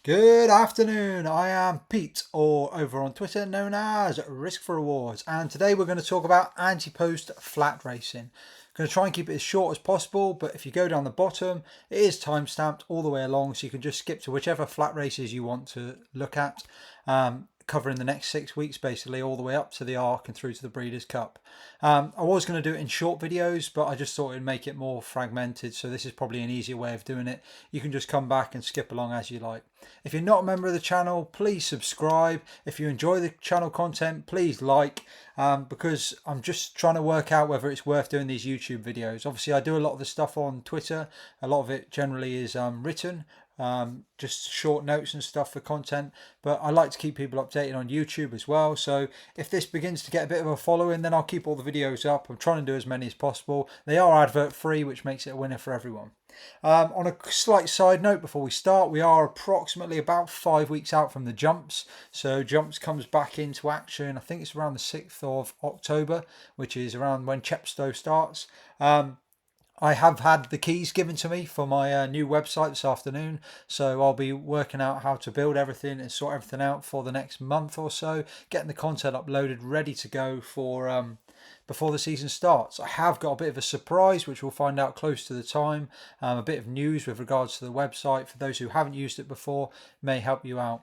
Good afternoon, I am Pete, or over on Twitter known as Risk for Rewards, and today we're going to talk about anti-post flat racing. I'm going to try and keep it as short as possible, but if you go down the bottom, it is time stamped all the way along, so you can just skip to whichever flat races you want to look at, covering the next 6 weeks basically, all the way up to the Arc and through to the Breeders' Cup. I was going to do it in short videos, but I just thought it'd make it more fragmented, so this is probably an easier way of doing it. You can just come back and skip along as you like. If you're not a member of the channel, please subscribe. If you enjoy the channel content, please like, because I'm just trying to work out whether it's worth doing these YouTube videos. Obviously, I do a lot of the stuff on Twitter. A lot of it generally is written, just short notes and stuff for content. But I like to keep people updated on YouTube as well. So if this begins to get a bit of a following, then I'll keep all the videos up. I'm trying to do as many as possible. They are advert free, which makes it a winner for everyone. On a slight side note before we start, we are approximately about 5 weeks out from the jumps. So jumps comes back into action. I think it's around the 6th of October, which is around when Chepstow starts. I have had the keys given to me for my new website this afternoon, so I'll be working out how to build everything and sort everything out for the next month or so, getting the content uploaded, ready to go for before the season starts. I have got a bit of a surprise, which we'll find out close to the time. A bit of news with regards to the website for those who haven't used it before may help you out.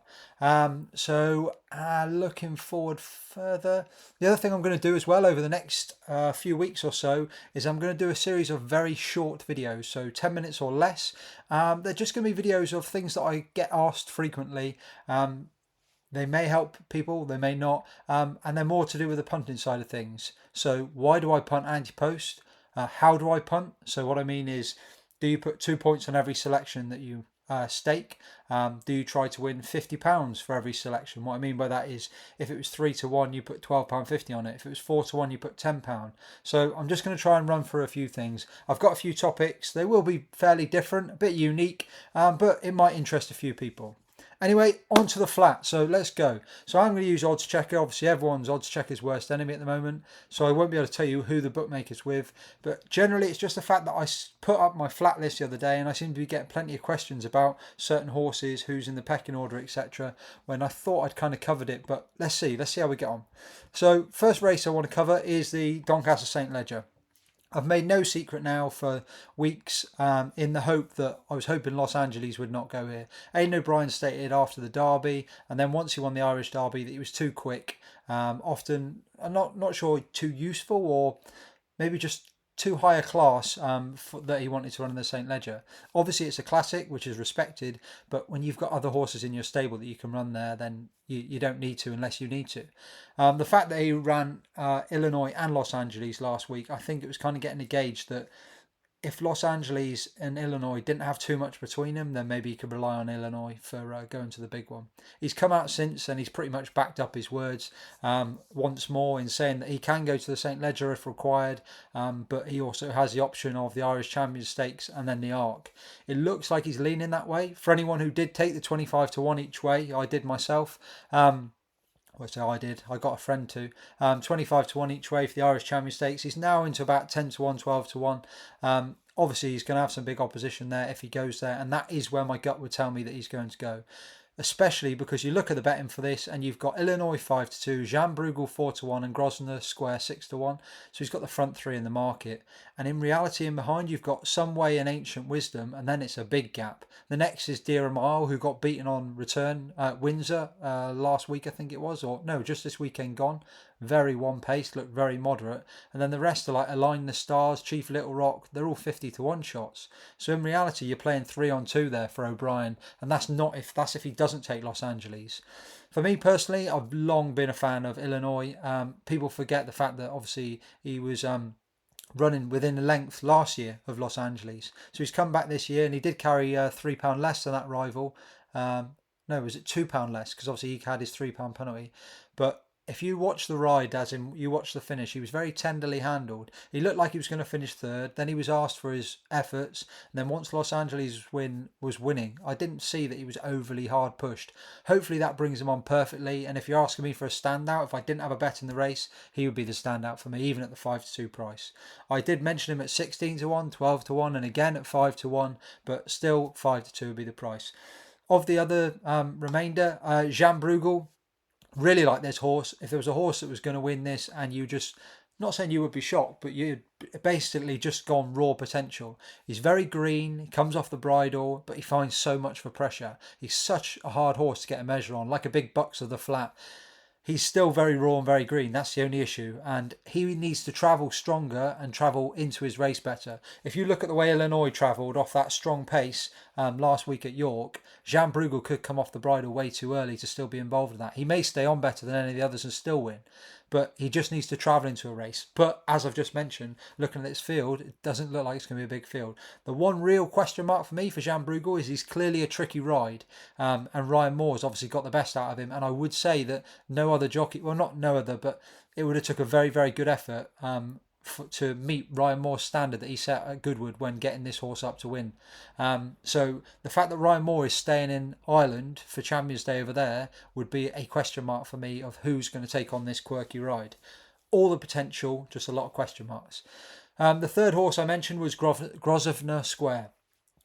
Looking forward further. The other thing I'm going to do as well over the next few weeks or so is I'm going to do a series of very short videos, so 10 minutes or less. They're just going to be videos of things that I get asked frequently. They may help people, they may not, and they're more to do with the punting side of things. So, why do I punt anti-post? How do I punt? So, what I mean is, do you put 2 points on every selection that you stake? Do you try to win £50 for every selection? What I mean by that is, if it was 3 to 1, you put £12.50 on it. If it was 4 to 1, you put £10. So I'm just going to try and run through a few things. I've got a few topics. They will be fairly different, a bit unique, but it might interest a few people. Anyway, on to the flat. So let's go. So I'm going to use odds checker. Obviously, everyone's odds checker's worst enemy at the moment. So I won't be able to tell you who the bookmaker's with. But generally, it's just the fact that I put up my flat list the other day, and I seem to be getting plenty of questions about certain horses, who's in the pecking order, etc. When I thought I'd kind of covered it, but let's see. Let's see how we get on. So first race I want to cover is the Doncaster St Leger. I've made no secret now for weeks, in the hope that I was hoping Los Angeles would not go here. Aidan O'Brien stated after the Derby, and then once he won the Irish Derby, that he was too quick. Often, I'm not sure too useful, or maybe just too high a class, that he wanted to run in the St Leger. Obviously, it's a classic, which is respected, but when you've got other horses in your stable that you can run there, then you don't need to unless you need to. The fact that he ran Illinois and Los Angeles last week, I think it was kind of getting a gauge that if Los Angeles and Illinois didn't have too much between them, then maybe he could rely on Illinois for going to the big one. He's come out since, and he's pretty much backed up his words once more in saying that he can go to the St Leger if required, but he also has the option of the Irish Champions Stakes and then the Arc. It looks like he's leaning that way. For anyone who did take the 25 to 1 each way, I did myself. Which I did. I got a friend to. 25 to 1 each way for the Irish Champion Stakes. He's now into about 10 to 1, 12 to 1. Obviously, he's going to have some big opposition there if he goes there, and that is where my gut would tell me that he's going to go. Especially because you look at the betting for this, and you've got Illinois 5 to 2, Jean Bruegel 4 to 1, and Grosvenor Square 6 to 1. So he's got the front three in the market. And in reality, in behind, you've got Some Way and Ancient Wisdom, and then it's a big gap. The next is Dear a Mile, who got beaten on return at Windsor last week, I think it was, or no, just this weekend gone. Very one paced, looked very moderate. And then the rest are like Align the Stars, Chief Little Rock, they're all 50 to 1 shots. So in reality, you're playing 3 on 2 there for O'Brien, and that's if he doesn't take Los Angeles. For me personally, I've long been a fan of Illinois. People forget the fact that obviously he was running within a length last year of Los Angeles. So he's come back this year, and he did carry £3 less than that rival. No, was it £2 less? Because obviously he had his £3 penalty. But if you watch the ride, as in you watch the finish, he was very tenderly handled. He looked like he was going to finish third. Then he was asked for his efforts. And then once Los Angeles was winning, I didn't see that he was overly hard pushed. Hopefully that brings him on perfectly. And if you're asking me for a standout, if I didn't have a bet in the race, he would be the standout for me, even at the 5 to 2 price. I did mention him at 16 to 1, 12 to 1, and again at 5 to 1, but still 5 to 2 would be the price. Of the other remainder, Jean Bruegel, really like this horse. If there was a horse that was going to win this and you just, not saying you would be shocked, but you'd basically just gone raw potential. He's very green, he comes off the bridle, but he finds so much for pressure. He's such a hard horse to get a measure on, like a big bucks of the flat. He's still very raw and very green. That's the only issue. And he needs to travel stronger and travel into his race better. If you look at the way Illinois travelled off that strong pace last week at York, Jean Bruegel could come off the bridle way too early to still be involved in that. He may stay on better than any of the others and still win, but he just needs to travel into a race. But as I've just mentioned, looking at this field, it doesn't look like it's going to be a big field. The one real question mark for me for Jean Bruegel is he's clearly a tricky ride, and Ryan Moore's obviously got the best out of him. And I would say that no other jockey, well, not no other, but it would have took a very, very good effort to meet Ryan Moore's standard that he set at Goodwood when getting this horse up to win. So the fact that Ryan Moore is staying in Ireland for Champions Day over there would be a question mark for me of who's going to take on this quirky ride. All the potential, just a lot of question marks. The third horse I mentioned was Grosvenor Square.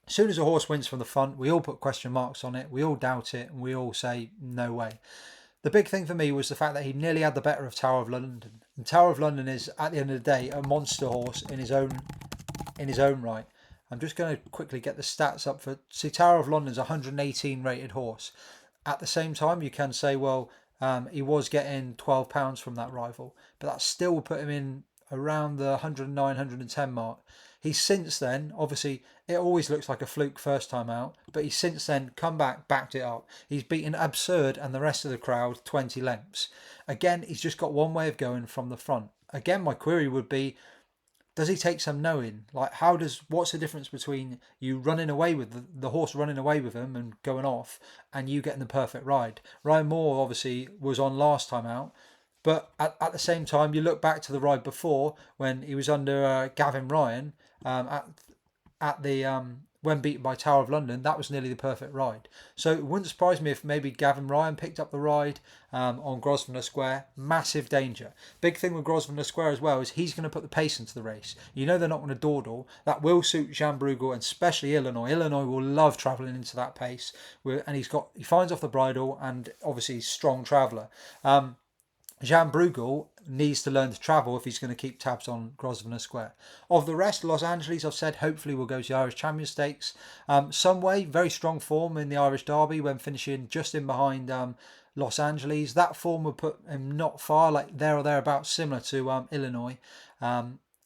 As soon as a horse wins from the front, we all put question marks on it, we all doubt it, and we all say no way. The big thing for me was the fact that he nearly had the better of Tower of London. And Tower of London is, at the end of the day, a monster horse in his own right. I'm just going to quickly get the stats up for. See, Tower of London's a 118 rated horse. At the same time, you can say, well, he was getting £12 from that rival, but that still put him in around the 109, 110 mark. He's since then, obviously, it always looks like a fluke first time out, but he's since then come back, backed it up. He's beaten Absurd and the rest of the crowd 20 lengths. Again, he's just got one way of going from the front. Again, my query would be, does he take some knowing? Like, what's the difference between you running away with the horse running away with him and going off, and you getting the perfect ride? Ryan Moore obviously was on last time out, but at the same time, you look back to the ride before when he was under Gavin Ryan at the when beaten by Tower of London. That was nearly the perfect ride. So it wouldn't surprise me if maybe Gavin Ryan picked up the ride on Grosvenor Square. Massive danger. Big thing with Grosvenor Square as well is he's going to put the pace into the race. You know they're not going to dawdle. That will suit Jean Bruegel and especially Illinois. Illinois will love travelling into that pace, and he finds off the bridle and obviously he's a strong traveller. Jean Bruegel needs to learn to travel if he's going to keep tabs on Grosvenor Square. Of the rest, Los Angeles, I've said, hopefully will go to the Irish Champion Stakes. Some way, very strong form in the Irish Derby when finishing just in behind Los Angeles. That form would put him not far, like there or thereabouts, similar to Illinois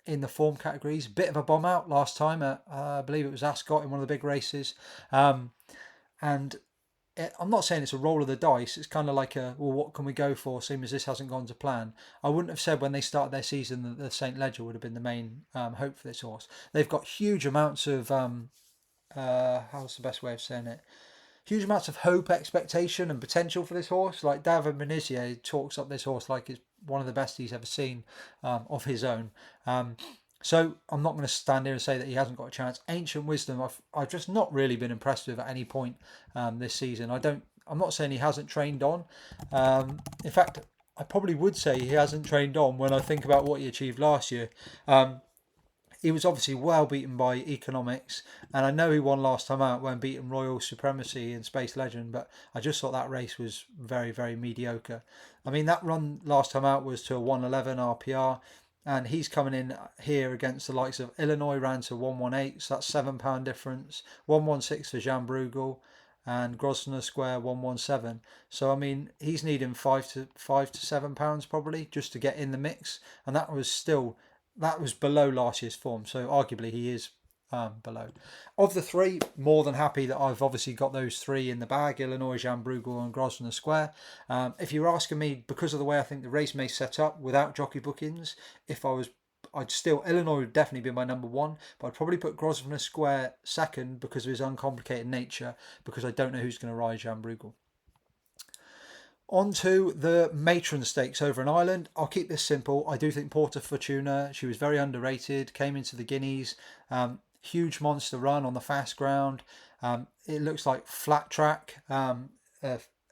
in the form categories. Bit of a bomb out last time at, I believe it was Ascot in one of the big races. And I'm not saying it's a roll of the dice. It's kind of like what can we go for, seeing as this hasn't gone to plan. I wouldn't have said when they started their season that the St. Leger would have been the main hope for this horse. They've got huge amounts of, how's the best way of saying it? Huge amounts of hope, expectation and potential for this horse. Like David Menizier talks up this horse like it's one of the best he's ever seen of his own. So I'm not going to stand here and say that he hasn't got a chance. Ancient Wisdom, I've just not really been impressed with at any point this season. I'm not saying he hasn't trained on. In fact, I probably would say he hasn't trained on when I think about what he achieved last year. He was obviously well beaten by Economics, and I know he won last time out when beating Royal Supremacy and Space Legend, but I just thought that race was very, very mediocre. I mean, that run last time out was to a 111 RPR. And he's coming in here against the likes of Illinois, ran to 118, so that's £7 difference. 116 for Jean Bruegel, and Grosvenor Square 117. So I mean, he's needing £5 to £7 probably just to get in the mix, and that was below last year's form. So arguably he is below. Of the three, more than happy that I've obviously got those three in the bag: Illinois, Jean Bruegel and Grosvenor Square. If you're asking me, because of the way I think the race may set up without jockey bookings, Illinois would definitely be my number one, but I'd probably put Grosvenor Square second because of his uncomplicated nature, because I don't know who's going to ride Jean Bruegel. On to the Matron Stakes over in Ireland. I'll keep this simple. I do think Porta Fortuna, she was very underrated, came into the Guineas. Huge monster run on the fast ground. It looks like flat track.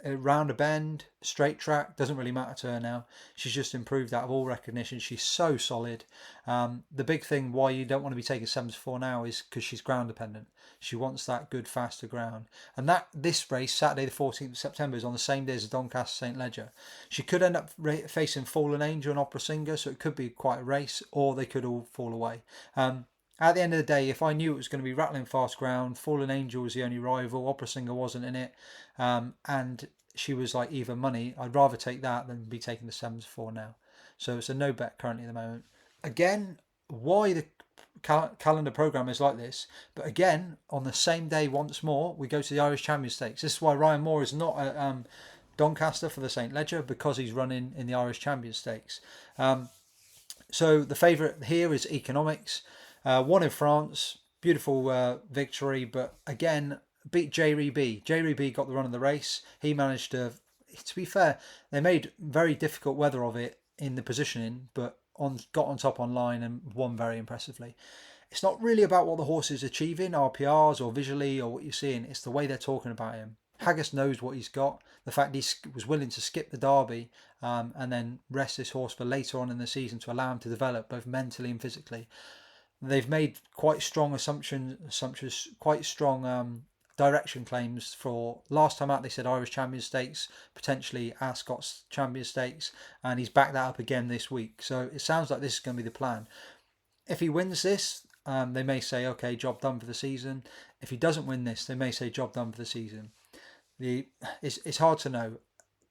round a bend, straight track, doesn't really matter to her now. She's just improved out of all recognition. She's so solid. The big thing why you don't want to be taking 7-4 now is because she's ground dependent. She wants that good, faster ground. And this race, Saturday the 14th of September, is on the same day as the Doncaster St. Leger. She could end up facing Fallen Angel and Opera Singer, so it could be quite a race, or they could all fall away. At the end of the day, if I knew it was going to be rattling fast ground, Fallen Angel was the only rival, Opera Singer wasn't in it, and she was like even money, I'd rather take that than be taking the 7-4 now. So it's a no bet currently at the moment. Again, why the calendar program is like this, but again, on the same day once more, we go to the Irish Champion Stakes. This is why Ryan Moore is not at Doncaster for the St. Leger, because he's running in the Irish Champion Stakes. So the favourite here is Economics. Won in France, beautiful victory, but again, beat J-Ree-B. J-Ree-B got the run of the race. He managed to be fair, they made very difficult weather of it in the positioning, but got on top online and won very impressively. It's not really about what the horse is achieving, RPRs or visually or what you're seeing, it's the way they're talking about him. Haggis knows what he's got. The fact he was willing to skip the Derby and then rest this horse for later on in the season to allow him to develop both mentally and physically. They've made quite strong assumptions, quite strong direction claims for last time out. They said Irish Champion Stakes, potentially Ascot's Champion Stakes, and he's backed that up again this week. So it sounds like this is going to be the plan. If he wins this, they may say, okay, job done for the season. If he doesn't win this, they may say job done for the season. It's hard to know.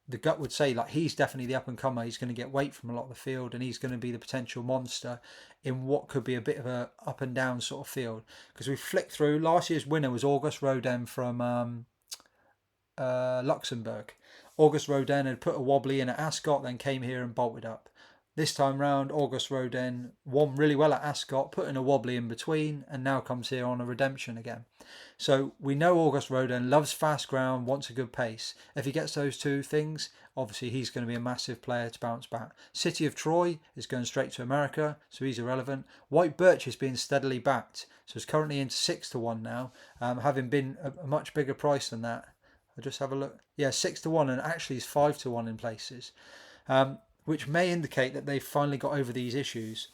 The gut would say like he's definitely the up and comer. He's going to get weight from a lot of the field, and he's going to be the potential monster in what could be a bit of a up and down sort of field. Because we flicked through, last year's winner was August Rodin from Luxembourg. August Rodin had put a wobbly in at Ascot, then came here and bolted up. This time round, August Rodin won really well at Ascot, put in a wobbly in between, and now comes here on a redemption again. So we know August Rodin loves fast ground, wants a good pace. If he gets those two things, obviously he's going to be a massive player to bounce back. City of Troy is going straight to America, so he's irrelevant. White Birch is being steadily backed, so it's currently into 6-1 now, having been a much bigger price than that. I'll just have a look. Yeah, 6-1, and actually it's 5-1 in places. Which may indicate that they've finally got over these issues.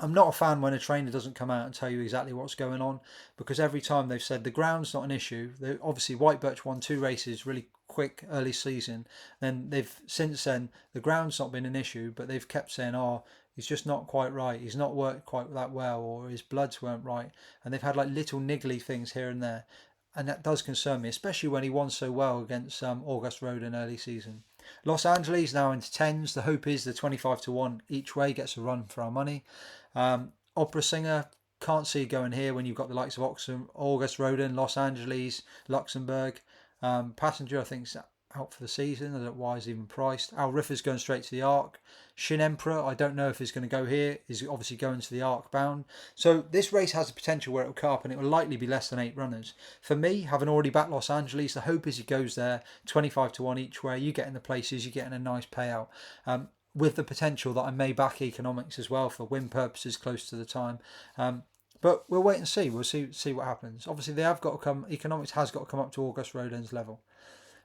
I'm not a fan when a trainer doesn't come out and tell you exactly what's going on, because every time they've said the ground's not an issue. Obviously, White Birch won 2 races really quick early season. Then they've since then the ground's not been an issue, but they've kept saying, "Oh, he's just not quite right. He's not worked quite that well, or his bloods weren't right." And they've had like little niggly things here and there, and that does concern me, especially when he won so well against August Rodin early season. Los Angeles now into 10s. The hope is the 25-1 each way gets a run for our money. Opera Singer, can't see going here when you've got the likes of August Rodin, Los Angeles, Luxembourg. Passenger, I think, is out for the season. I don't know why he's even priced. Al Riffer's going straight to the Arc. Shin Emperor, I don't know if he's going to go here. He's obviously going to the Arc bound. So this race has a potential where it will cut up, and it will likely be less than 8 runners. For me, having already backed Los Angeles, the hope is he goes there 25-1 each way. You get in the places, you're getting a nice payout. With the potential that I may back Economics as well for win purposes close to the time. But we'll wait and see. We'll see what happens. Obviously, they have got to come. Economics has got to come up to August Rodin's level.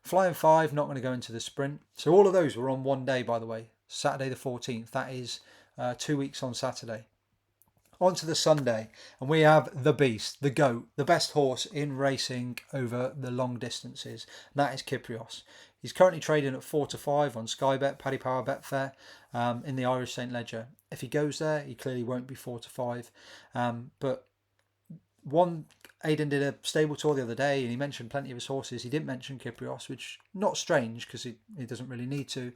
Flying 5, not going to go into the sprint. So all of those were on one day, by the way. Saturday the 14th. That is 2 weeks on Saturday. On to the Sunday. And we have the beast, the GOAT, the best horse in racing over the long distances. And that is Kyprios. He's currently trading at 4-5 on Sky Bet, Paddy Power Betfair, in the Irish St. Leger. If he goes there, he clearly won't be 4-5. But Aidan did a stable tour the other day, and he mentioned plenty of his horses. He didn't mention Kyprios, which not strange because he doesn't really need to.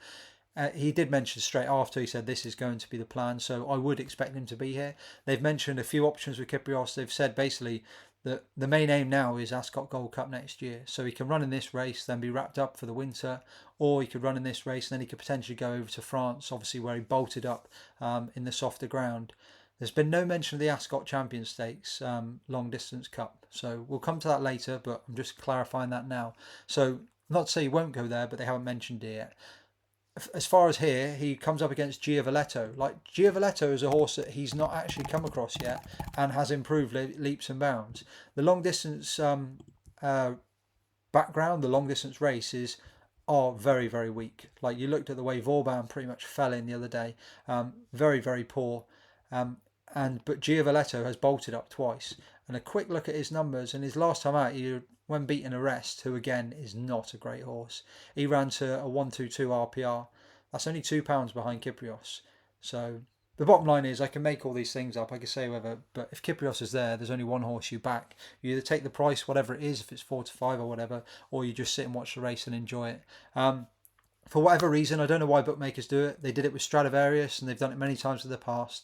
He did mention straight after, he said this is going to be the plan, so I would expect him to be here. They've mentioned a few options with Kyprios. They've said basically that the main aim now is Ascot Gold Cup next year, so he can run in this race, then be wrapped up for the winter, or he could run in this race and then he could potentially go over to France, obviously where he bolted up in the softer ground. There's been no mention of the Ascot Champion Stakes long distance cup, so we'll come to that later, but I'm just clarifying that now. So not to say he won't go there, but they haven't mentioned it yet. As far as here, he comes up against Giavoletto. Like, Giavoletto is a horse that he's not actually come across yet and has improved leaps and bounds. The long distance background, the long distance race is are very, very weak. Like you looked at the way Vauban pretty much fell in the other day. Very, very poor. Um, but Giavoletto has bolted up twice. And a quick look at his numbers, and his last time out, when beating Arrest, who again is not a great horse, he ran to a 122 RPR. That's only £2 behind Kyprios. So the bottom line is, I can make all these things up. I can say whether, but if Kyprios is there, there's only one horse you back. You either take the price, whatever it is, if it's 4 to 5 or whatever, or you just sit and watch the race and enjoy it. For whatever reason, I don't know why bookmakers do it. They did it with Stradivarius, and they've done it many times in the past.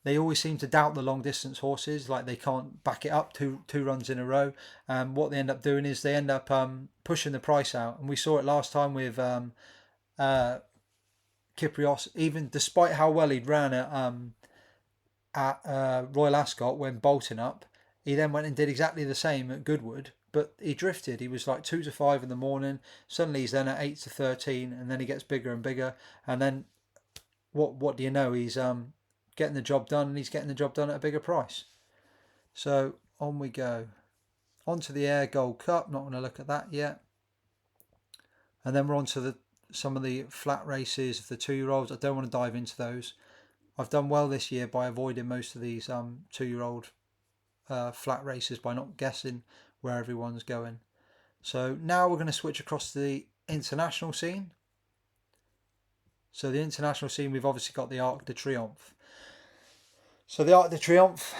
They always seem to doubt the long distance horses, like they can't back it up two runs in a row. What they end up doing is they end up pushing the price out, and we saw it last time with Kyprios. Even despite how well he'd ran at Royal Ascot when bolting up, he then went and did exactly the same at Goodwood. But he drifted. He was like 2 to 5 in the morning. Suddenly he's then at 8 to 13, and then he gets bigger and bigger. And then what do you know? He's getting the job done, and he's getting the job done at a bigger price. So on we go. On to the Air Gold Cup. Not going to look at that yet. And then we're on to some of the flat races of the 2-year-olds. I don't want to dive into those. I've done well this year by avoiding most of these 2-year-old flat races by not guessing where everyone's going. So now we're going to switch across to the international scene. So the international scene, we've obviously got the Arc de Triomphe. So the Arc de Triomphe,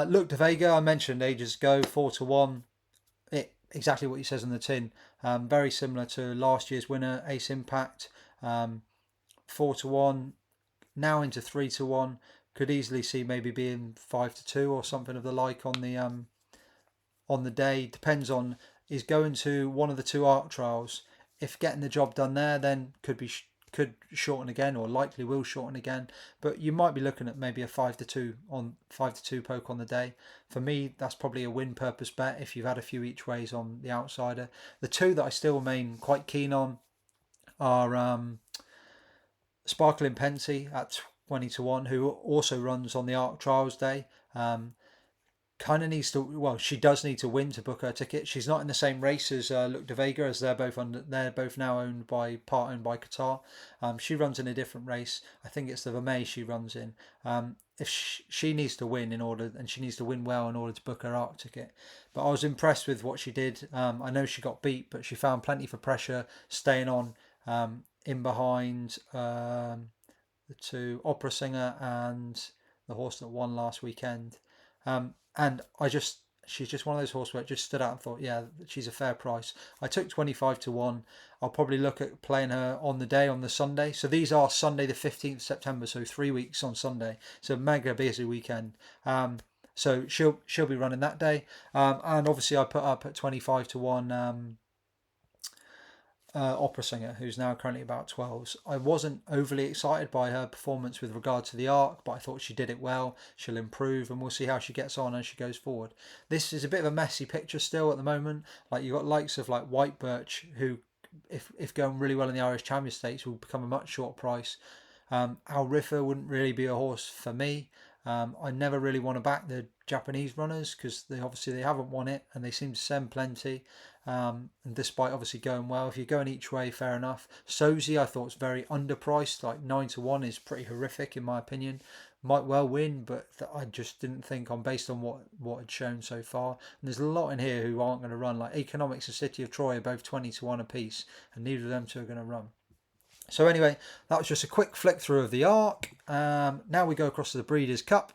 Luc de Vega, I mentioned ages ago, 4 to 1. Exactly what he says on the tin. Very similar to last year's winner, Ace Impact. 4 to 1, now into 3 to 1. Could easily see maybe being 5 to 2 or something of the like on the day. Depends on, is going to one of the 2 Arc trials. If getting the job done there, then could shorten again, or likely will shorten again. But you might be looking at maybe a 5 to 2 poke on the day. For me, that's probably a win purpose bet if you've had a few each ways on the outsider. The 2 that I still remain quite keen on are Sparkling Pensy at 20 to 1, who also runs on the Arc Trials day. Kind of needs to, well, she does need to win to book her ticket. She's not in the same race as Luc de Vega, as they're both now owned by Qatar. She runs in a different race. I think it's the Vermeil she runs in. If she needs to win and she needs to win well in order to book her Arc ticket. But I was impressed with what she did. I know she got beat, but she found plenty for pressure, staying on in behind the 2 Opera Singer and the horse that won last weekend. And she's just one of those horses where it just stood out and thought, yeah, she's a fair price. I took 25 to 1. I'll probably look at playing her on the day, on the Sunday. So these are Sunday the 15th of September, so 3 weeks on Sunday. So mega busy weekend. So she'll be running that day. And obviously I put up at 25 to 1 Opera Singer, who's now currently about 12s. I wasn't overly excited by her performance with regard to the Arc, but I thought she did it well. She'll improve, and we'll see how she gets on as she goes forward. This is a bit of a messy picture still at the moment. Like you've got likes of like White Birch, who, if going really well in the Irish Champion Stakes, will become a much short price. Al Riffa wouldn't really be a horse for me. I never really want to back the Japanese runners because they haven't won it and they seem to send plenty. And despite obviously going well, if you're going each way, fair enough. Sozi I thought was very underpriced, like 9 to 1 is pretty horrific in my opinion. Might well win, but I just didn't think on based on what had shown so far. And there's a lot in here who aren't going to run. Like Economics and City of Troy are both 20 to 1 apiece, and neither of them 2 are going to run. So anyway, that was just a quick flick through of the Arc. Now we go across to the Breeders' Cup.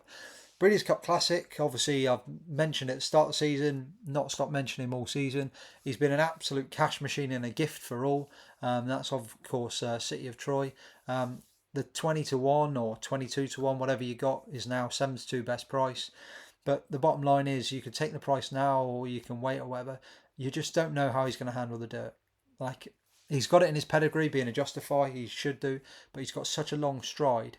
Breeders' Cup Classic, obviously I've mentioned it at the start of the season, not stopped mentioning him all season. He's been an absolute cash machine and a gift for all. That's of course City of Troy. The 20 to 1 or 22 to 1, whatever you got, is now 7 to 2 best price. But the bottom line is you can take the price now or you can wait or whatever. You just don't know how he's going to handle the dirt. Like, he's got it in his pedigree, being a Justify, he should do, but he's got such a long stride.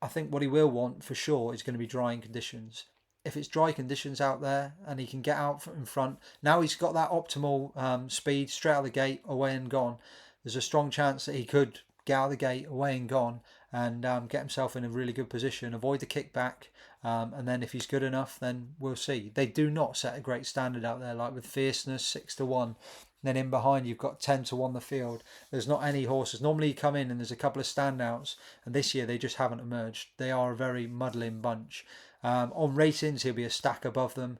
I think what he will want for sure is going to be drying conditions. If it's dry conditions out there and he can get out in front, now he's got that optimal speed straight out of the gate, away and gone. There's a strong chance that he could get out of the gate, away and gone, and get himself in a really good position, avoid the kickback, and then if he's good enough, then we'll see. They do not set a great standard out there, like with Fierceness, 6 to 1. Then in behind you've got 10 to 1 the field. There's not any horses. Normally you come in and there's a couple of standouts, and this year they just haven't emerged. They are a very muddling bunch. On ratings he'll be a stack above them.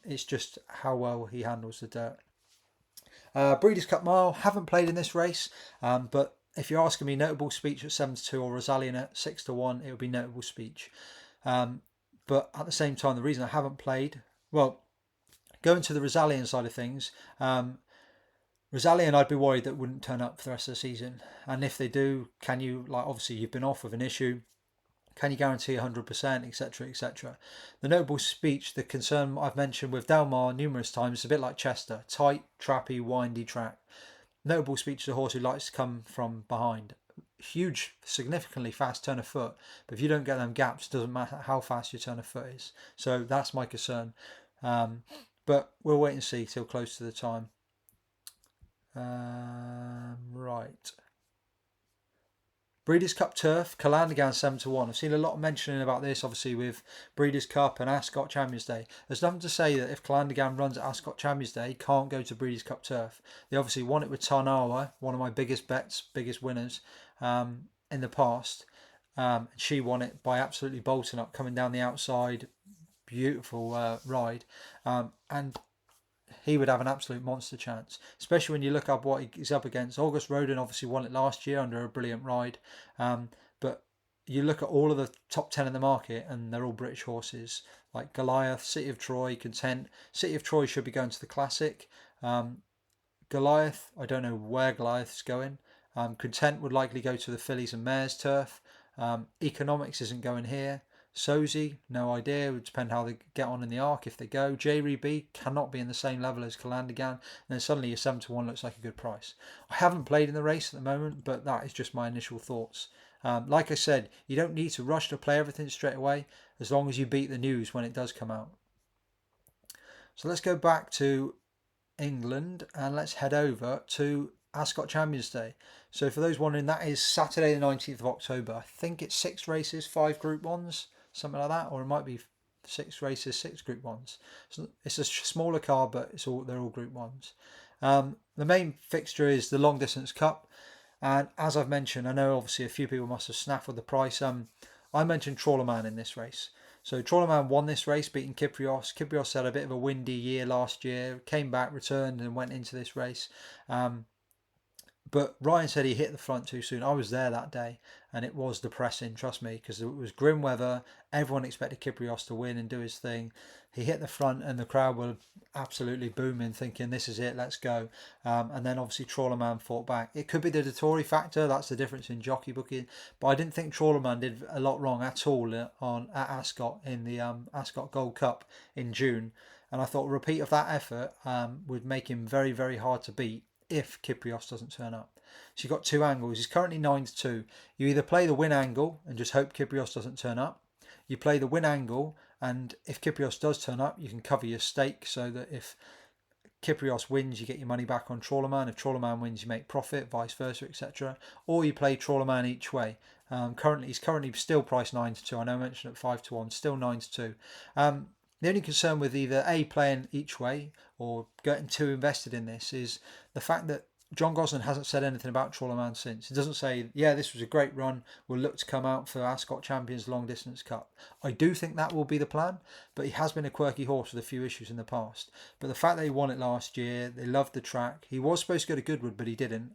It's just how well he handles the dirt. Breeders' Cup Mile, haven't played in this race, but if you're asking me notable speech at 7 to 2 or Rosallion at 6 to 1, it would be notable speech. But at the same time, the reason I haven't played, well, going to the Rosallion side of things, Rosallion I'd be worried that wouldn't turn up for the rest of the season. And if they do, can you, like, obviously you've been off with an issue, can you guarantee 100%, etc., etc.? The notable speech, the concern I've mentioned with Delmar numerous times, is a bit like Chester. Tight, trappy, windy track. Notable speech to a horse who likes to come from behind. Huge, significantly fast turn of foot. But if you don't get them gaps, it doesn't matter how fast your turn of foot is. So that's my concern. But we'll wait and see till close to the time. Right. Breeders' Cup Turf, Calandigan 7 to 1. I've seen a lot of mentioning about this, obviously, with Breeders' Cup and Ascot Champions Day. There's nothing to say that if Calandigan runs at Ascot Champions Day, can't go to Breeders' Cup Turf. They obviously won it with Tarnawa, one of my biggest bets, biggest winners in the past. She won it by absolutely bolting up, coming down the outside. Beautiful ride. And he would have an absolute monster chance, especially when you look up what he's up against. August Rodin obviously won it last year under a brilliant ride, but you look at all of the top 10 in the market and they're all British horses, like Goliath, City of Troy, Content. City of Troy should be going to the Classic. Goliath, I don't know where Goliath's going. Content would likely go to the Fillies and Mares turf. Economics isn't going here. Sozy, no idea. It would depend how they get on in the arc if they go. JRB cannot be in the same level as Calandigan. And then suddenly your 7 to 1 looks like a good price. I haven't played in the race at the moment, but that is just my initial thoughts. Like I said, you don't need to rush to play everything straight away as long as you beat the news when it does come out. So let's go back to England and let's head over to Ascot Champions Day. So for those wondering, that is Saturday the 19th of October. I think it's 6 races, 5 Group 1s. Something like that, or it might be 6 races, 6 Group 1s. So it's a smaller card, but they're all Group 1s. The main fixture is the Long Distance Cup, and as I've mentioned, I know obviously a few people must have snaffled the price. I mentioned Trawlerman in this race. So Trawlerman won this race, beating Kyprios. Kyprios had a bit of a windy year last year, came back, returned, and went into this race. But Ryan said he hit the front too soon. I was there that day, and it was depressing, trust me, because it was grim weather. Everyone expected Kyprios to win and do his thing. He hit the front, and the crowd were absolutely booming, thinking, this is it, let's go. And then obviously Trawlerman fought back. It could be the Dettori factor, that's the difference in jockey booking. But I didn't think Trawlerman did a lot wrong at all at Ascot in the Ascot Gold Cup in June. And I thought a repeat of that effort would make him very, very hard to beat if Kyprios doesn't turn up. So you've got 2 angles. He's currently 9 to 2. You either play the win angle and just hope Kyprios doesn't turn up. You play the win angle, and if Kyprios does turn up, you can cover your stake so that if Kyprios wins, you get your money back on Trawlerman. If Trawlerman wins, you make profit, vice versa, etc. Or you play Trawlerman each way. He's currently still priced 9 to 2. I know I mentioned at 5 to 1, still 9 to 2. The only concern with either playing each way or getting too invested in this is the fact that John Gosling hasn't said anything about Trawlerman since. He doesn't say, yeah, this was a great run, we'll look to come out for Ascot Champions Long Distance Cup. I do think that will be the plan, but he has been a quirky horse with a few issues in the past. But the fact that he won it last year, they loved the track. He was supposed to go to Goodwood, but he didn't.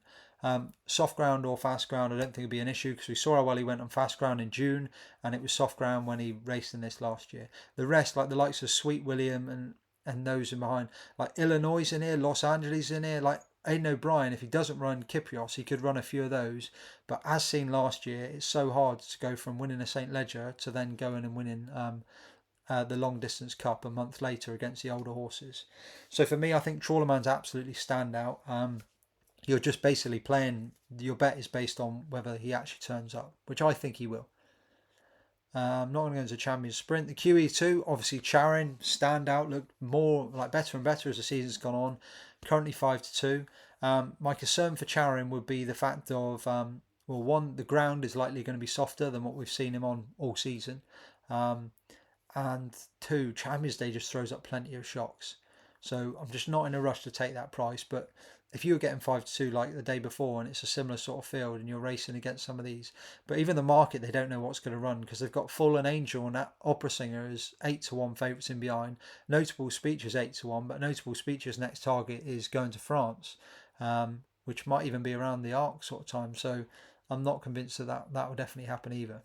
Soft ground or fast ground, I don't think it'd be an issue because we saw how well he went on fast ground in June, and it was soft ground when he raced in this last year. The rest, like the likes of Sweet William and those in behind, like Illinois in here, Los Angeles in here, like Aidan O'Brien, if he doesn't run Kyprios, he could run a few of those. But as seen last year, it's so hard to go from winning a St. Leger to then going and winning the Long Distance Cup a month later against the older horses. So for me, I think Trawlerman's absolutely standout. You're just basically playing, your bet is based on whether he actually turns up, which I think he will. I'm not going to go into Champions Sprint. The QE2, obviously Charin, standout, looked more like better and better as the season's gone on. Currently 5 to 2. My concern for Charin would be the fact of, one, the ground is likely going to be softer than what we've seen him on all season. And 2, Champions Day just throws up plenty of shocks. So I'm just not in a rush to take that price. But if you were getting 5-2 like the day before and it's a similar sort of field and you're racing against some of these, but even the market, they don't know what's going to run because they've got Fallen Angel and that Opera Singer is 8-1 favourites in behind. Notable Speech is 8-1, but Notable Speech's next target is going to France, which might even be around the Arc sort of time. So I'm not convinced that will definitely happen either.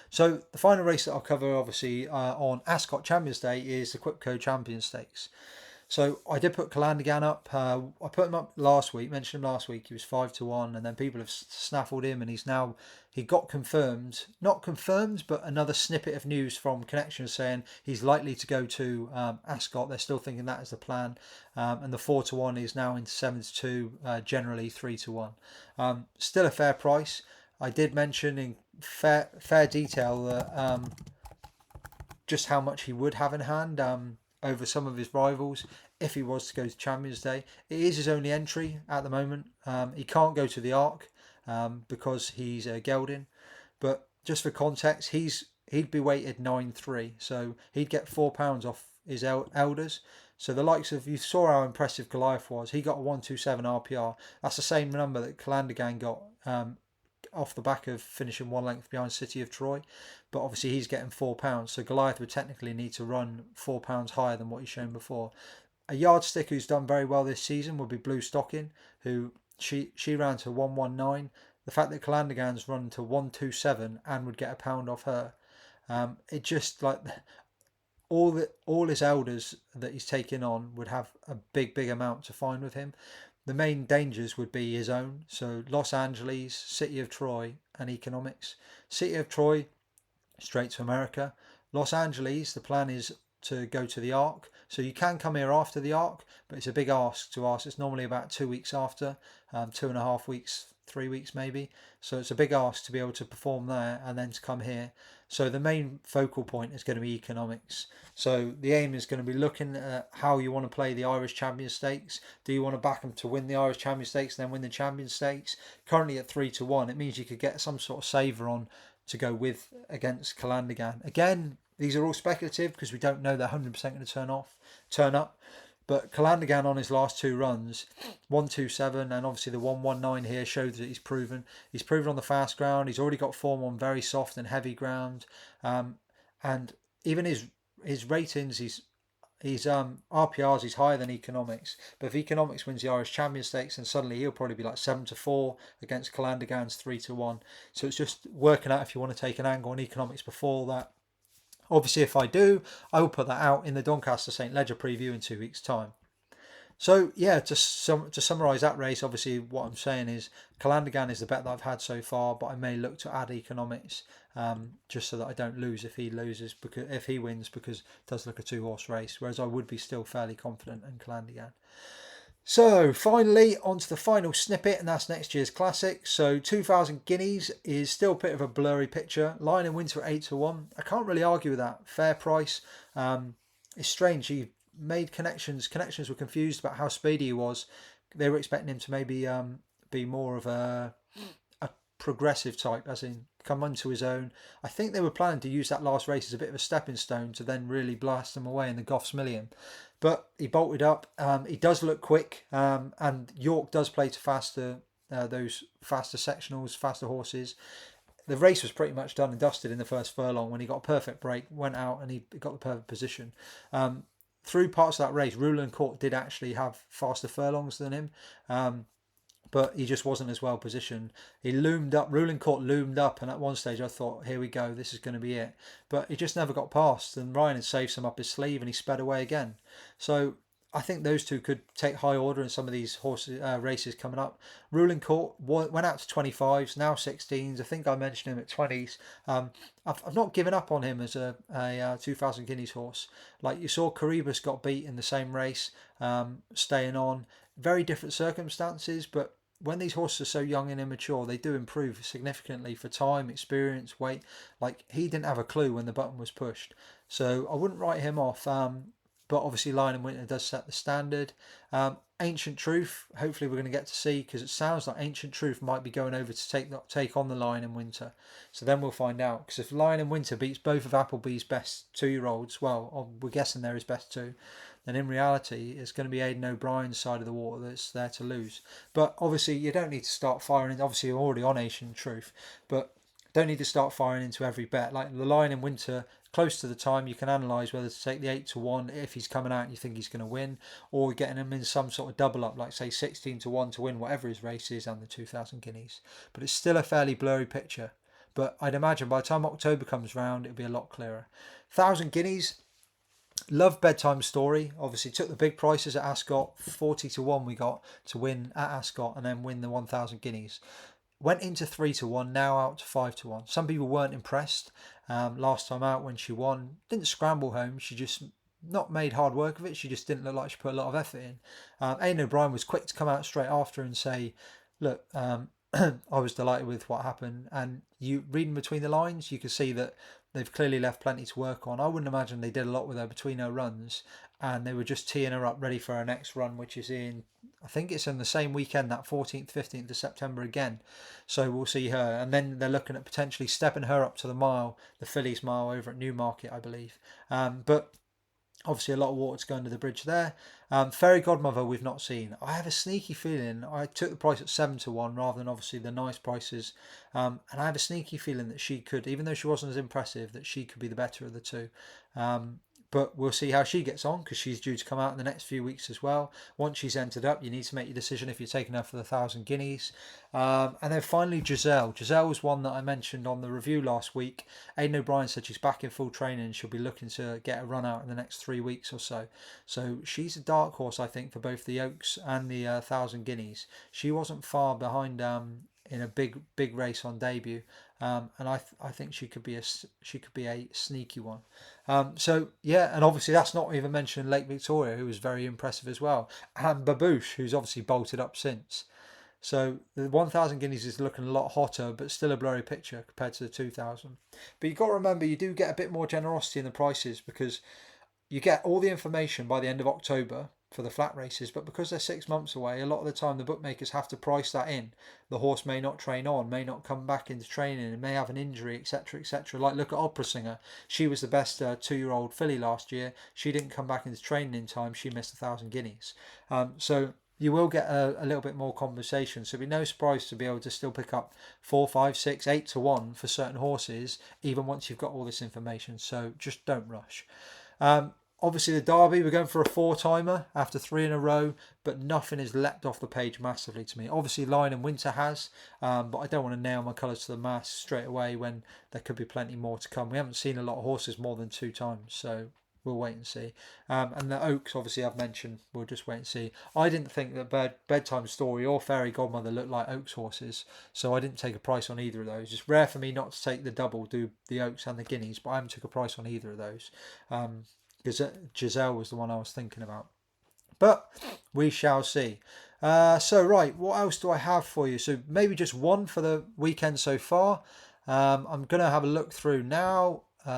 So the final race that I'll cover, obviously, on Ascot Champions Day is the Quipco Champion Stakes. So I did put Calandigan up. I put him up last week. Mentioned him last week. He was 5-1, and then people have snaffled him, and he got confirmed. Not confirmed, but another snippet of news from Connections saying he's likely to go to Ascot. They're still thinking that is the plan, and the 4-1 is now into 7-2. Generally 3-1. Still a fair price. I did mention in fair detail that just how much he would have in hand over some of his rivals if he was to go to Champions Day. It is his only entry at the moment. He can't go to the Arc because he's a gelding. But just for context, he'd be weighted 9-3, so he'd get £4 off his elders. So the likes of, you saw how impressive Goliath was. He got a 127 RPR. That's the same number that Calandigan got off the back of finishing one length behind City of Troy, but obviously he's getting £4. So Goliath would technically need to run £4 higher than what he's shown before. A yardstick who's done very well this season would be Blue Stocking, who she ran to 119. The fact that Calandigan's run to 127 and would get a pound off her, it just like all his elders that he's taken on would have a big amount to find with him. The main dangers would be his own. So Los Angeles, City of Troy, and Economics. City of Troy, straight to America. Los Angeles, the plan is to go to the Arc. So you can come here after the Arc, but it's a big ask to ask. It's normally about 2 weeks after, 2.5 weeks, 3 weeks maybe. So it's a big ask to be able to perform there and then to come here. So the main focal point is going to be Economics. So the aim is going to be looking at how you want to play the Irish Champion Stakes. Do you want to back them to win the Irish Champion Stakes and then win the Champion Stakes? Currently at 3-1, it means you could get some sort of saver on to go with against Calandigan. Again, these are all speculative because we don't know they're 100% going to turn up. But Calandigan on his last two runs, 127 and obviously the 119 here shows that he's proven. He's proven on the fast ground. He's already got form on very soft and heavy ground. And even his ratings, his RPRs, he's higher than Economics. But if Economics wins the Irish Champion Stakes, then suddenly he'll probably be like 7-4 against Calandigan's 3-1. So it's just working out if you want to take an angle on Economics before that. Obviously, if I do, I will put that out in the Doncaster St. Ledger preview in 2 weeks' time. So, yeah, to summarise that race, obviously what I'm saying is Calandigan is the bet that I've had so far, but I may look to add Economics just so that I don't lose if he wins, because it does look a 2-horse race, whereas I would be still fairly confident in Calandigan. So finally, on to the final snippet, and that's next year's Classic. So 2,000 guineas is still a bit of a blurry picture. Lion and Winter at 8-1. I can't really argue with that. Fair price. It's strange. He made Connections. Connections were confused about how speedy he was. They were expecting him to maybe be more of a progressive type, as in come onto his own. I think they were planning to use that last race as a bit of a stepping stone to then really blast him away in the Goffs Million. But he bolted up. He does look quick, and York does play to those faster sectionals, faster horses. The race was pretty much done and dusted in the first furlong when he got a perfect break, went out and he got the perfect position. Through parts of that race, Rulin Court did actually have faster furlongs than him. But he just wasn't as well positioned. He loomed up, Ruling Court loomed up, and at one stage I thought, here we go, this is going to be it. But he just never got past, and Ryan had saved some up his sleeve and he sped away again. So I think those two could take high order in some of these races coming up. Ruling Court went out to 25s, now 16s. I think I mentioned him at 20s. I've not given up on him as a 2,000 guineas horse. Like you saw, Caribus got beat in the same race, staying on. Very different circumstances, but when these horses are so young and immature, they do improve significantly for time, experience, weight. Like he didn't have a clue when the button was pushed, so I wouldn't write him off. but obviously Lion and Winter does set the standard. Ancient Truth, hopefully we're going to get to see, because it sounds like Ancient Truth might be going over to take on the Lion and Winter. So then we'll find out, because if Lion and Winter beats both of Appleby's best 2-year-olds, well, we're guessing they're his best two, then in reality it's going to be Aidan O'Brien's side of the water that's there to lose. But obviously you don't need to start firing. Obviously you're already on Ancient Truth, but don't need to start firing into every bet. Like the Lion in Winter, close to the time, you can analyse whether to take the 8-1 if he's coming out and you think he's going to win, or getting him in some sort of double up, like say 16-1 to win whatever his race is and the 2,000 guineas. But it's still a fairly blurry picture. But I'd imagine by the time October comes round, it'll be a lot clearer. 1,000 guineas. Love Bedtime Story. Obviously took the big prices at Ascot. 40-1 we got to win at Ascot and then win the 1,000 guineas. Went into 3-1, now out to 5-1. Some people weren't impressed last time out when she won. Didn't scramble home. She just not made hard work of it. She just didn't look like she put a lot of effort in. Aidan O'Brien was quick to come out straight after and say, look, I was delighted with what happened. And you reading between the lines, you can see that they've clearly left plenty to work on. I wouldn't imagine they did a lot with her between her runs, and they were just teeing her up ready for her next run, which is in, I think it's in the same weekend, that 14th, 15th of September again. So we'll see her. And then they're looking at potentially stepping her up to the mile, the Fillies mile over at Newmarket, I believe. But obviously a lot of water to go under the bridge there. Fairy Godmother we've not seen. I have a sneaky feeling, I took the price at 7-1 rather than obviously the nice prices. And I have a sneaky feeling that she could, even though she wasn't as impressive, that she could be the better of the two. But we'll see how she gets on, because she's due to come out in the next few weeks as well. Once she's entered up, you need to make your decision if you're taking her for the 1,000 guineas. And then finally Giselle. Giselle was one that I mentioned on the review last week. Aidan O'Brien said she's back in full training and she'll be looking to get a run out in the next 3 weeks or so. So she's a dark horse, I think, for both the Oaks and the 1,000 guineas. She wasn't far behind in a big race on debut, and I think she could be a sneaky one. So yeah, and obviously that's not even mentioning Lake Victoria, who was very impressive as well, and Babouche, who's obviously bolted up since. So the 1,000 guineas is looking a lot hotter, but still a blurry picture compared to the 2,000. But you've got to remember, you do get a bit more generosity in the prices, because you get all the information by the end of October for the flat races, but because they're 6 months away, a lot of the time the bookmakers have to price that in. The horse may not train on, may not come back into training, and may have an injury, etc., etc. Like look at Opera Singer. She was the best 2-year-old filly last year. She didn't come back into training in time. She missed 1,000 guineas. So you will get a little bit more conversation. So it'd be no surprise to be able to still pick up 4, 5, 6, 8-1 for certain horses, even once you've got all this information. So just don't rush. Obviously the Derby, we're going for a 4-timer after 3 in a row, but nothing has leapt off the page massively to me. Obviously Lion and Winter has, but I don't want to nail my colours to the mast straight away when there could be plenty more to come. We haven't seen a lot of horses more than 2 times, so we'll wait and see. And the Oaks, obviously I've mentioned, we'll just wait and see. I didn't think that Bedtime Story or Fairy Godmother looked like Oaks horses, so I didn't take a price on either of those. It's rare for me not to take the double, do the Oaks and the Guineas, but I haven't took a price on either of those. Giselle was the one I was thinking about. But we shall see. So right, what else do I have for you? So maybe just one for the weekend so far. I'm going to have a look through now, but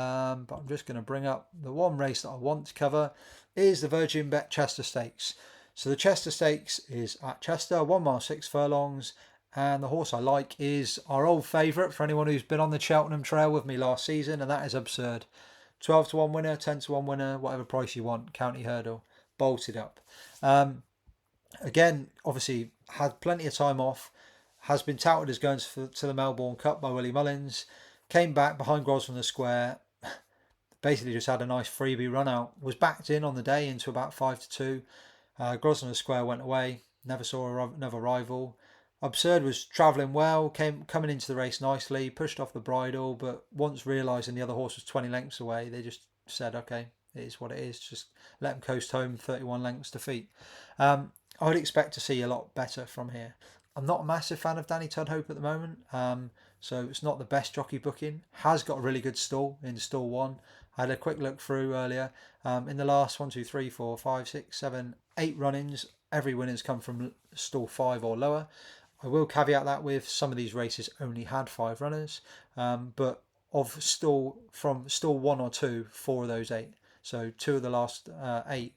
I'm just going to bring up the one race that I want to cover is the Virgin Bet Chester Stakes. So the Chester Stakes is at Chester, 1 mile 6 furlongs. And the horse I like is our old favourite for anyone who's been on the Cheltenham Trail with me last season, and that is Absurd. 12-1 winner, 10-1 winner, whatever price you want, county hurdle, bolted up. Again, obviously had plenty of time off, has been touted as going to the Melbourne Cup by Willie Mullins, came back behind Grosvenor Square, basically just had a nice freebie run out, was backed in on the day into about 5-2. Grosvenor Square went away, never saw another rival. Absurd was travelling well, coming into the race nicely, pushed off the bridle, but once realising the other horse was 20 lengths away, they just said, okay, it is what it is, just let him coast home, 31 lengths defeat. I would expect to see a lot better from here. I'm not a massive fan of Danny Tudhope at the moment, so it's not the best jockey booking. Has got a really good stall in stall 1. I had a quick look through earlier. In the last 1, 2, 3, 4, 5, 6, 7, 8 run-ins, every winner's come from stall 5 or lower. I will caveat that with some of these races only had 5 runners, but from stall 1 or 2, 4 of those 8. So 2 of the last 8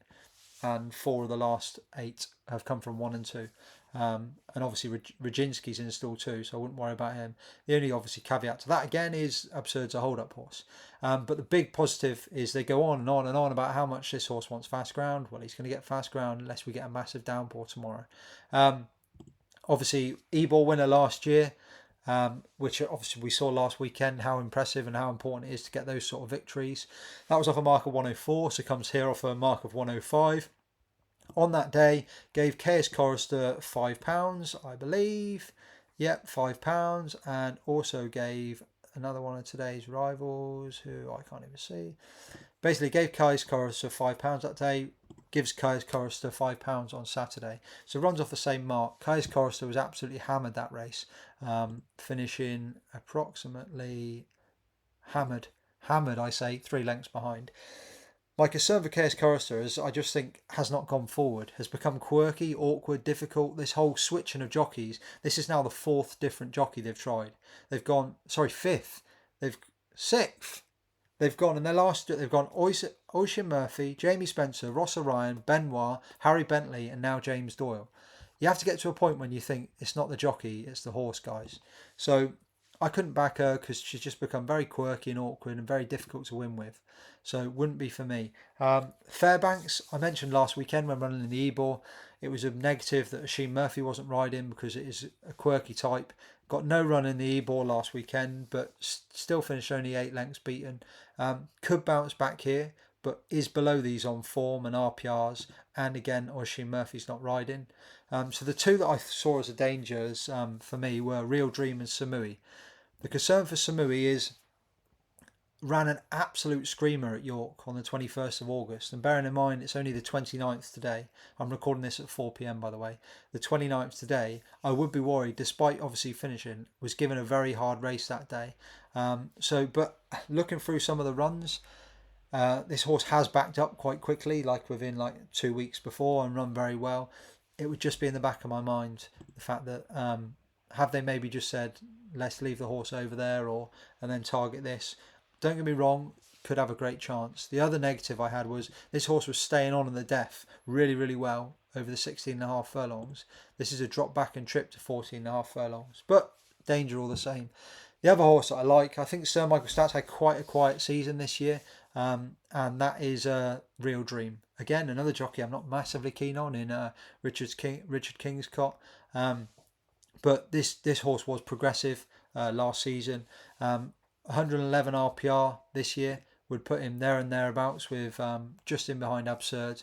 and 4 of the last 8 have come from 1 and 2. And obviously Rajinski's in stall 2, so I wouldn't worry about him. The only obviously caveat to that again is Absurd's a hold-up horse. But the big positive is they go on and on and on about how much this horse wants fast ground. Well, he's going to get fast ground unless we get a massive downpour tomorrow. Obviously, Ebor winner last year, which obviously we saw last weekend how impressive and how important it is to get those sort of victories. That was off a mark of 104, so comes here off a mark of 105. On that day, gave KS Chorister £5, I believe. Yep, £5, and also gave another one of today's rivals, who I can't even see. Basically, gave KS Chorister £5 that day. Gives KS Chorister £5 on Saturday. So runs off the same mark. KS Chorister was absolutely hammered that race, finishing approximately hammered, I say, 3 lengths behind. My concern for KS Chorister is I just think has not gone forward, has become quirky, awkward, difficult. This whole switching of jockeys, this is now the 4th different jockey they've tried. They've gone, 5th, 6th. They've gone in their last. They've gone Oisin Murphy, Jamie Spencer, Ross Orion, Benoit, Harry Bentley, and now James Doyle. You have to get to a point when you think it's not the jockey, it's the horse, guys. So I couldn't back her because she's just become very quirky and awkward and very difficult to win with. So it wouldn't be for me. Fairbanks, I mentioned last weekend when running in the Ebor, it was a negative that Oisin Murphy wasn't riding because it is a quirky type. Got no run in the Ebor last weekend, but still finished only 8 lengths beaten. Could bounce back here, but is below these on form and RPRs. And again, Oisin Murphy's not riding. So the 2 that I saw as a dangers for me were Real Dream and Samui. The concern for Samui is ran an absolute screamer at York on the 21st of August. And bearing in mind, it's only the 29th today. I'm recording this at 4 p.m, by the way. The 29th today, I would be worried, despite obviously finishing, was given a very hard race that day. But looking through some of the runs, this horse has backed up quite quickly, like within 2 weeks before, and run very well. It would just be in the back of my mind, the fact that have they maybe just said, let's leave the horse over there and then target this. Don't get me wrong, could have a great chance. The other negative I had was this horse was staying on in the death really, really well over the 16.5 furlongs. This is a drop back and trip to 14.5 furlongs, but danger all the same. The other horse that I like, I think Sir Michael Stats had quite a quiet season this year, and that is Real Dream. Again, another jockey I'm not massively keen on in Richard Kingscott. But this horse was progressive last season. 111 RPR this year would put him there and thereabouts with just in behind Absurd,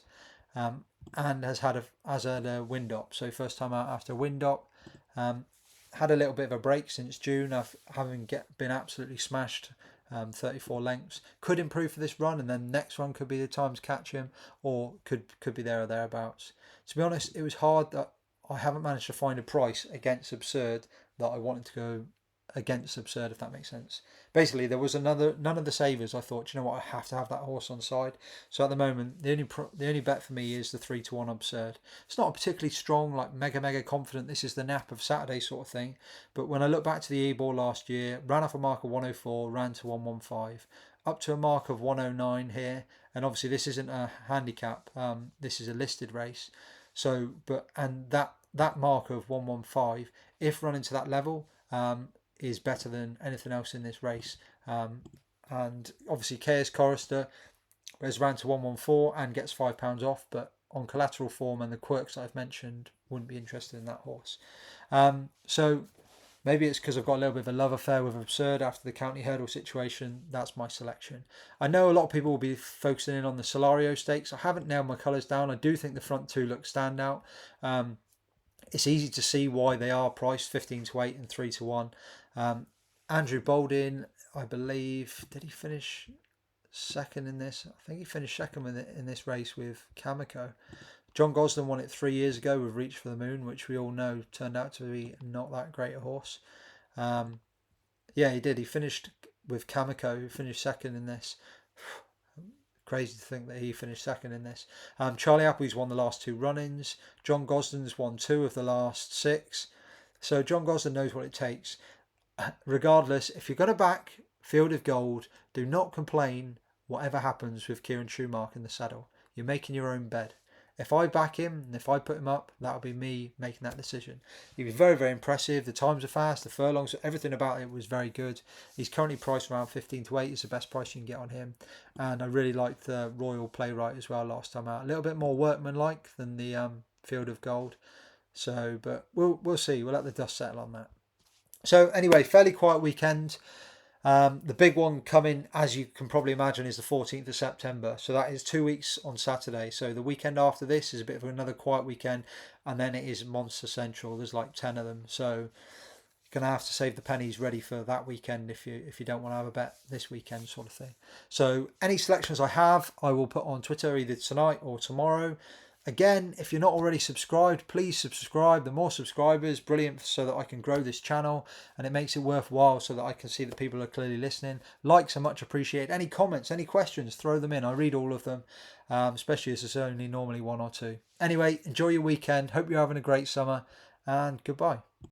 and has had a wind up. So first time out after wind up. Had a little bit of a break since June, having been absolutely smashed. 34 lengths could improve for this run, and then next run could be the time to catch him, or could be there or thereabouts. To be honest, it was hard that I haven't managed to find a price against Absurd that I wanted to go against Absurd, if that makes sense. Basically, there was none of the savers. I thought, you know what, I have to have that horse on side. So at the moment, the only bet for me is the 3-1 Absurd. It's not a particularly strong, mega confident, this is the nap of Saturday sort of thing. But when I look back to the Ebor last year, ran off a mark of 104, ran to 115, up to a mark of 109 here. And obviously this isn't a handicap. This is a listed race. So, that mark of 115, if running to that level, is better than anything else in this race. And obviously KS Chorister has ran to 114 and gets £5 off, but on collateral form and the quirks that I've mentioned, wouldn't be interested in that horse. So maybe it's because I've got a little bit of a love affair with Absurd after the county hurdle situation. That's my selection. I know a lot of people will be focusing in on the Solario stakes. I haven't nailed my colours down. I do think the front 2 look standout. It's easy to see why they are priced 15-8 and 3-1. Andrew Baldwin, I believe, did he finish second in this? I think he finished second in this race with Kamiko. John Gosden won it 3 years ago with Reach for the Moon, which we all know turned out to be not that great a horse. Yeah, he did. He finished with Kamiko, who finished second in this. Crazy to think that he finished second in this. Charlie Appleby's won the last 2 run-ins. John Gosden's won 2 of the last 6. So John Gosden knows what it takes. Regardless, if you're going to back Field of Gold, do not complain whatever happens with Kieran Schumacher in the saddle. You're making your own bed. If I back him and if I put him up, that'll be me making that decision. He was very, very impressive. The times are fast, the furlongs, everything about it was very good. He's currently priced around 15 to 8. It's the best price you can get on him. And I really liked the Royal Playwright as well last time out. A little bit more workmanlike than the Field of Gold. So, but we'll see. We'll let the dust settle on that. So anyway, fairly quiet weekend. The big one coming, as you can probably imagine, is the 14th of September. So that is 2 weeks on Saturday. So the weekend after this is a bit of another quiet weekend. And then it is Monster Central. There's like 10 of them. So you're going to have to save the pennies ready for that weekend if you don't want to have a bet this weekend sort of thing. So any selections I have, I will put on Twitter either tonight or tomorrow. Again, if you're not already subscribed, please subscribe. The more subscribers, brilliant, so that I can grow this channel and it makes it worthwhile so that I can see that people are clearly listening. Likes are much appreciated. Any comments, any questions, throw them in. I read all of them, especially as there's only normally one or two. Anyway, enjoy your weekend. Hope you're having a great summer and goodbye.